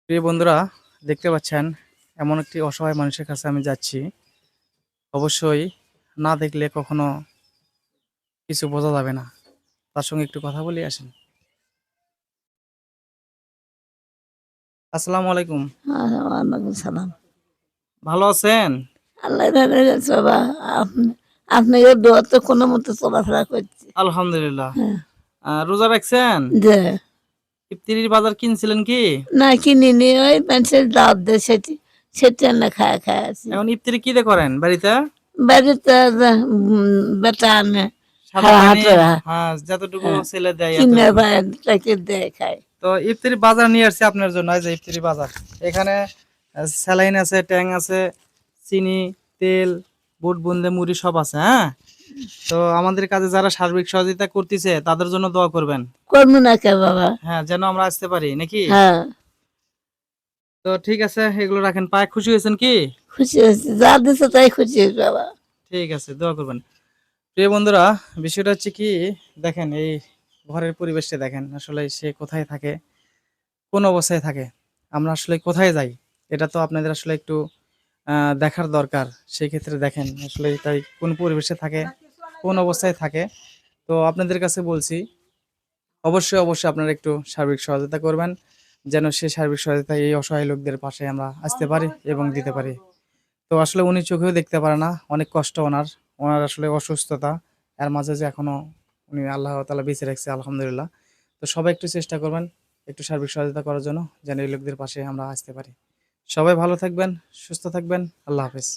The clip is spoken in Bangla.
প্রিয় বন্ধুরা, দেখতে পাচ্ছেন এমন একটি অসহায় মানুষের কাছে আমি যাচ্ছি। অবশ্যই না দেখলে কখনো কিছু বোঝা যাবে না। তার সঙ্গে একটু কথা বলি আসেন। আসসালামু আলাইকুম। ওয়ালাইকুম সালাম। ভালো আছেন? আল্লাহ বাবা, আপনি আপনাদের দোয়াতে কোনো মতো চলাফেরা করছি। আলহামদুলিল্লাহ। হ্যাঁ, রোজা রাখছেন? যে ইফতারির বাজার কিনছিলেন কি? না কিনিনি, ওই মানুষের দাওয়াত দেয় সেটি না খায়া খায় আছি। এখন ইফতারি কি দিয়ে করেন বাড়িতে? বাড়িতে বেটা আনে সাদা পানি, হাতে হ্যাঁ, যতটুকু হ্যাঁ ছেলে দেয় কিনে এতটুকু। তাকে দেয় খায়। তো ইফতারি বাজার নিয়ে আসছি আপনার জন্য। এই যে ইফতারি বাজার। এখানে স্যালাইন আছে, ট্যাং আছে, চিনি, তেল, বুট, বুন্দে, মুড়ি সব আছে, হ্যাঁ? তো আমাদের কাজে যারা সার্বিক সহযোগিতা করতেছে তাদের জন্য দোয়া করবেন। করবো না কে বাবা। হ্যাঁ, যেন আমরা আসতে পারি নাকি? হ্যাঁ, তো ঠিক আছে, এগুলো রাখেন। পায়ে খুশি হয়েছেন কি? খুশি হয়েছি, যা দিছে তাই খুশি হয়েছি বাবা। ঠিক আছে, দোয়া করবেন। প্রিয় বন্ধুরা, বিষয়টা হচ্ছে কি, দেখেন এই ঘরের পরিবেশটা দেখেন। আসলে সে কোথায় থাকে, কোন অবস্থায় থাকে, আমরা আসলে কোথায় যাই, এটা তো আপনাদের আসলে একটু দেখার দরকার। সেই ক্ষেত্রে দেখেন আসলে তাই কোন পরিবেশে থাকে, কোন অবস্থায় থাকে। তো আপনাদের কাছে বলছি, অবশ্যই আপনারা একটু সার্বিক সহযোগিতা করবেন, যেন সে সার্বিক সহযোগিতা এই অসহায় লোকদের পাশে আমরা আসতে পারি এবং দিতে পারি। তো আসলে উনি চোখেও দেখতে পারে না, অনেক কষ্ট ওনার। ওনার আসলে অসুস্থতা, এর মাঝে যে এখনো উনি আল্লাহ তাআলা বেঁচে রাখছে, আলহামদুলিল্লাহ। তো সবাই একটু চেষ্টা করবেন, একটু সার্বিক সহযোগিতা করার জন্য, যেন এই লোকদের পাশে আমরা আসতে পারি। সবাই ভালো থাকবেন, সুস্থ থাকবেন। আল্লাহ হাফেজ।